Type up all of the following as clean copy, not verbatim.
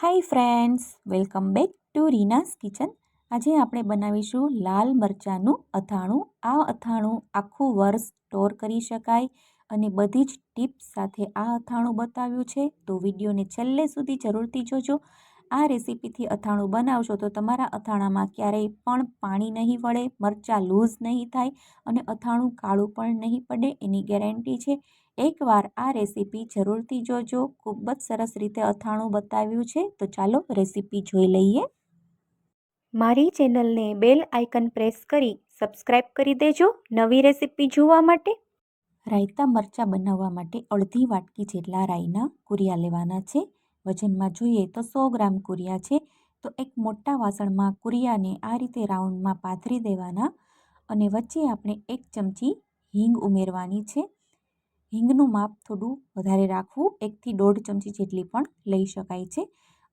Hi friends, welcome back to Reena's kitchen. આજે આપણે બનાવીશું લાલ મરચાંનું અથાણું. આ અથાણું આખું વર્ષ સ્ટોર કરી શકાય અને બધી જ ટિપ્સ સાથે આ અથાણું બતાવ્યું છે, તો વિડીયોને છેલ્લે સુધી જરૂરથી જોજો. આ રેસીપીથી અથાણું બનાવશો તો તમારા અથાણામાં ક્યારેય પણ પાણી નહીં વળે, મરચાં લૂઝ નહીં થાય અને અથાણું કાળું પણ નહીં પડે, એની ગેરંટી છે. એકવાર આ રેસીપી જરૂરથી જોજો. ખૂબ જ સરસ રીતે અથાણું બતાવ્યું છે, તો ચાલો રેસીપી જોઈ લઈએ. મારી ચેનલને બેલ આઇકન પ્રેસ કરી સબસ્ક્રાઇબ કરી દેજો નવી રેસીપી જોવા માટે. રાયતા મરચાં બનાવવા માટે અડધી વાટકી જેટલા રાઈના કુરિયા લેવાના છે. વજનમાં જોઈએ તો 100 ગ્રામ કુરિયા છે. તો એક મોટા વાસણમાં કુરિયાને આ રીતે રાઉન્ડમાં પાથરી દેવાના અને વચ્ચે આપણે 1 ચમચી હિંગ ઉમેરવાની છે. હિંગનું માપ થોડું વધારે રાખવું, 1 થી 1.5 ચમચી જેટલી પણ લઈ શકાય છે.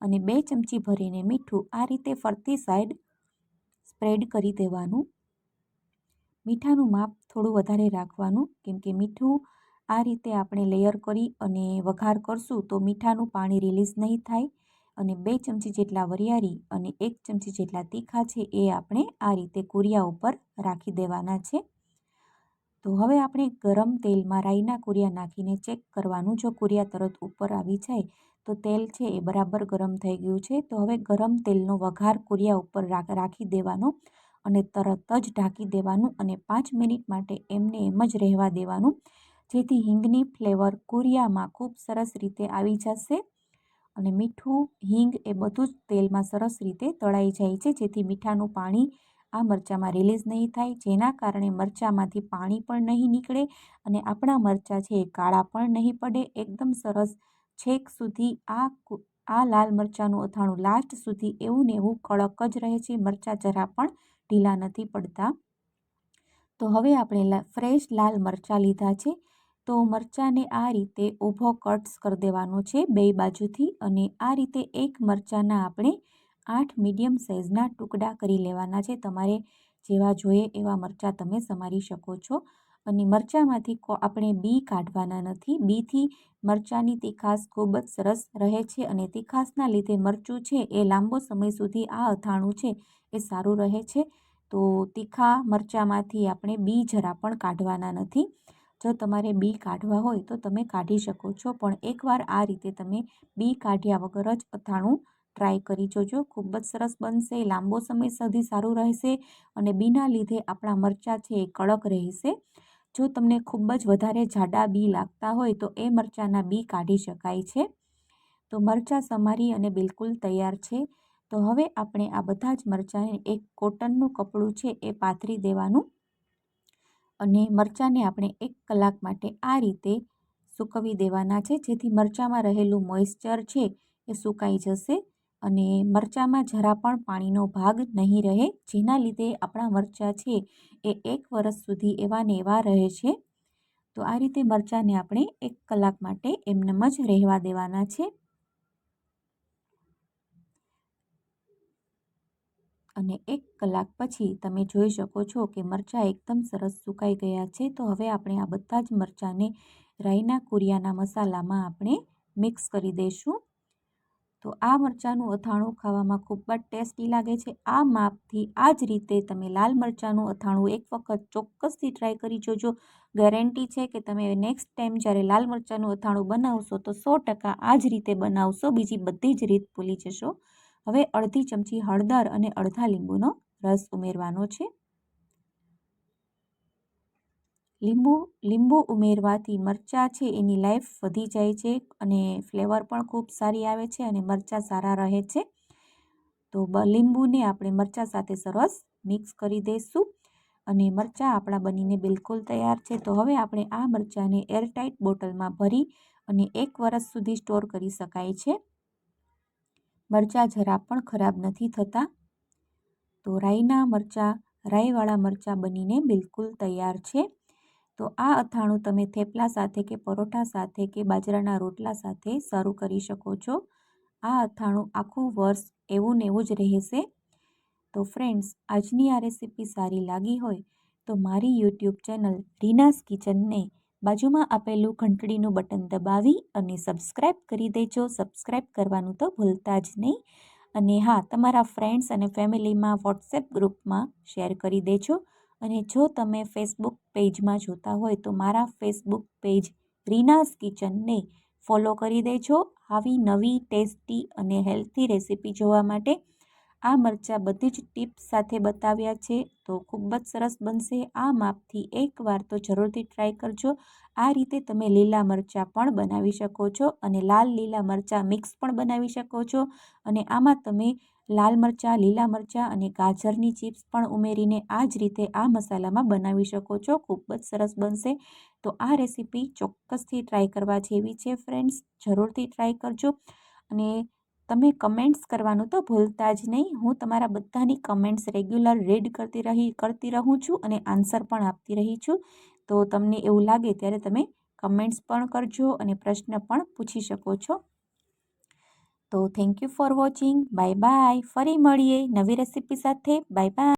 અને 2 ચમચી ભરીને મીઠું આ રીતે ફરતી સાઈડ સ્પ્રેડ કરી દેવાનું. મીઠાનું માપ થોડું વધારે રાખવાનું, કેમ કે મીઠું આ રીતે આપણે લેયર કરી અને વઘાર કરશું તો મીઠાનું પાણી રિલીઝ નહીં થાય. અને 2 ચમચી જેટલા વરિયાળી અને 1 ચમચી જેટલા તીખા છે એ આપણે આ રીતે કુરિયા ઉપર રાખી દેવાના છે. તો હવે આપણે ગરમ તેલમાં રાઈના કુરિયા નાખીને ચેક કરવાનું. જો કુરિયા તરત ઉપર આવી જાય તો તેલ છે એ બરાબર ગરમ થઈ ગયું છે. તો હવે ગરમ તેલનો વઘાર કુરિયા ઉપર રાખી દેવાનો અને તરત જ ઢાંકી દેવાનું અને 5 મિનિટ માટે એમને એમ જ રહેવા દેવાનું, જેથી હિંગની ફ્લેવર કુરિયામાં ખૂબ સરસ રીતે આવી જશે. અને મીઠું, હિંગ એ બધું જ તેલમાં સરસ રીતે તળાઈ જાય છે, જેથી મીઠાનું પાણી આ મરચાંમાં રિલીઝ નહીં થાય, જેના કારણે મરચાંમાંથી પાણી પણ નહીં નીકળે અને આપણા મરચાં છે એ કાળા પણ નહીં પડે. એકદમ સરસ છેક સુધી આ લાલ મરચાંનું અથાણું લાસ્ટ સુધી એવું ને એવું કડક જ રહે છે. મરચાં જરા પણ ઢીલા નથી પડતા. તો હવે આપણે ફ્રેશ લાલ મરચાં લીધા છે. તો મરચાંને આ રીતે ઊભો કટ્સ કરી દેવાનો છે 2 બાજુથી અને આ રીતે એક મરચાંના આપણે 8 મીડિયમ સાઇઝના ટુકડા કરી લેવાના છે. તમારે જેવા જોઈએ એવા મરચાં તમે સમારી શકો છો. અને મરચાંમાંથી આપણે બી કાઢવાના નથી. બીથી મરચાંની તીખાશ ખૂબ જ સરસ રહે છે અને તીખાશના લીધે મરચું છે એ લાંબો સમય સુધી આ અથાણું છે એ સારું રહે છે. તો તીખા મરચાંમાંથી આપણે બી જરા પણ કાઢવાના નથી. જો તમારે બી કાઢવા હોય તો તમે કાઢી શકો છો, પણ એકવાર આ રીતે તમે બી કાઢ્યા વગર જ અથાણું ટ્રાય કરી જોજો. ખૂબ જ સરસ બનશે, લાંબો સમય સુધી સારું રહેશે અને બીના લીધે આપણા મરચાં છે એ કડક રહેશે. જો તમને ખૂબ જ વધારે જાડા બી લાગતા હોય તો એ મરચાંના બી કાઢી શકાય છે. તો મરચાં સમારી અને બિલકુલ તૈયાર છે. તો હવે આપણે આ બધા જ મરચાંને એક કોટનનું કપડું છે એ પાથરી દેવાનું અને મરચાંને આપણે 1 કલાક માટે આ રીતે સૂકવી દેવાના છે, જેથી મરચાંમાં રહેલું મોઇસ્ચર છે એ સુકાઈ જશે અને મરચાંમાં જરા પણ પાણીનો ભાગ નહીં રહે, જેના લીધે આપણા મરચાં છે એ 1 વર્ષ સુધી એવા ને એવા રહે છે. તો આ રીતે મરચાંને આપણે 1 કલાક માટે એમનેમ જ રહેવા દેવાના છે. અને 1 કલાક પછી તમે જોઈ શકો છો કે મરચાં એકદમ સરસ સુકાઈ ગયા છે. તો હવે આપણે આ બધા જ મરચાંને રાઈના કુરિયાના મસાલામાં આપણે મિક્સ કરી દઈશું. તો આ મરચાંનું અથાણું ખાવામાં ખૂબ જ ટેસ્ટી લાગે છે. આ માપથી આ જ રીતે તમે લાલ મરચાંનું અથાણું એક વખત ચોક્કસથી ટ્રાય કરી જોજો. ગેરંટી છે કે તમે નેક્સ્ટ ટાઈમ જ્યારે લાલ મરચાંનું અથાણું બનાવશો તો 100% આ જ રીતે બનાવશો, બીજી બધી જ રીત ભૂલી જશો. હવે અડધી ચમચી હળદર અને અડધા લીંબુનો રસ ઉમેરવાનો છે. લીંબુ ઉમેરવાથી મરચાં છે એની લાઈફ વધી જાય છે અને ફ્લેવર પણ ખૂબ સારી આવે છે અને મરચાં સારા રહે છે. તો લીંબુને આપણે મરચાં સાથે સરસ મિક્સ કરી દઈશું અને મરચાં આપણા બનીને બિલકુલ તૈયાર છે. તો હવે આપણે આ મરચાંને એરટાઇટ બોટલમાં ભરી અને 1 વર્ષ સુધી સ્ટોર કરી શકાય છે. મરચાં જરા પણ ખરાબ નથી થતા. તો રાઈવાળા મરચાં બનીને બિલકુલ તૈયાર છે. તો આ અથાણું તમે થેપલા સાથે કે પરોઠા સાથે કે બાજરાના રોટલા સાથે સર્વ કરી શકો છો. આ અથાણું આખું વર્ષ એવું ને એવું જ રહેશે. તો ફ્રેન્ડ્સ, આજની આ રેસીપી સારી લાગી હોય તો મારી યુટ્યુબ ચેનલ રીનાસ કિચનને બાજુમાં આપેલું ઘંટડીનું બટન દબાવી અને સબસ્ક્રાઈબ કરી દેજો. સબસ્ક્રાઈબ કરવાનું તો ભૂલતા જ નહીં. અને હા, તમારા ફ્રેન્ડ્સ અને ફેમિલીમાં વોટ્સએપ ગ્રુપમાં શેર કરી દેજો. અને જો તમે ફેસબુક પેજમાં જોતા હોય તો મારા ફેસબુક પેજ રીનાસ કિચનને ફોલો કરી દેજો. આવી નવી ટેસ્ટી અને હેલ્ધી રેસીપી જોવા માટે આ મરચાં બધી જ ટિપ્સ સાથે બતાવ્યા છે, તો ખૂબ જ સરસ બનશે. આ માપથી એકવાર તો જરૂરથી ટ્રાય કરજો. આ રીતે તમે લીલા મરચાં પણ બનાવી શકો છો અને લાલ લીલા મરચાં મિક્સ પણ બનાવી શકો છો. અને આમાં તમે લાલ મરચાં, લીલા મરચાં અને ગાજરની ચિપ્સ પણ ઉમેરીને આ જ રીતે આ મસાલામાં બનાવી શકો છો. ખૂબ જ સરસ બનશે. તો આ રેસીપી ચોક્કસથી ટ્રાય કરવા જેવી છે ફ્રેન્ડ્સ. જરૂરથી ટ્રાય કરજો. અને તમે કમેન્ટ્સ કરવાનું તો ભૂલતા જ નહીં. હું તમારા બધાની કમેન્ટ્સ રેગ્યુલર રીડ કરતી રહું છું અને આન્સર પણ આપતી રહી છું. તો તમને એવું લાગે ત્યારે તમે કમેન્ટ્સ પણ કરજો અને પ્રશ્ન પણ પૂછી શકો છો. તો thank you for watching. Bye bye. ફરી મળીએ નવી રેસીપી સાથે. Bye bye.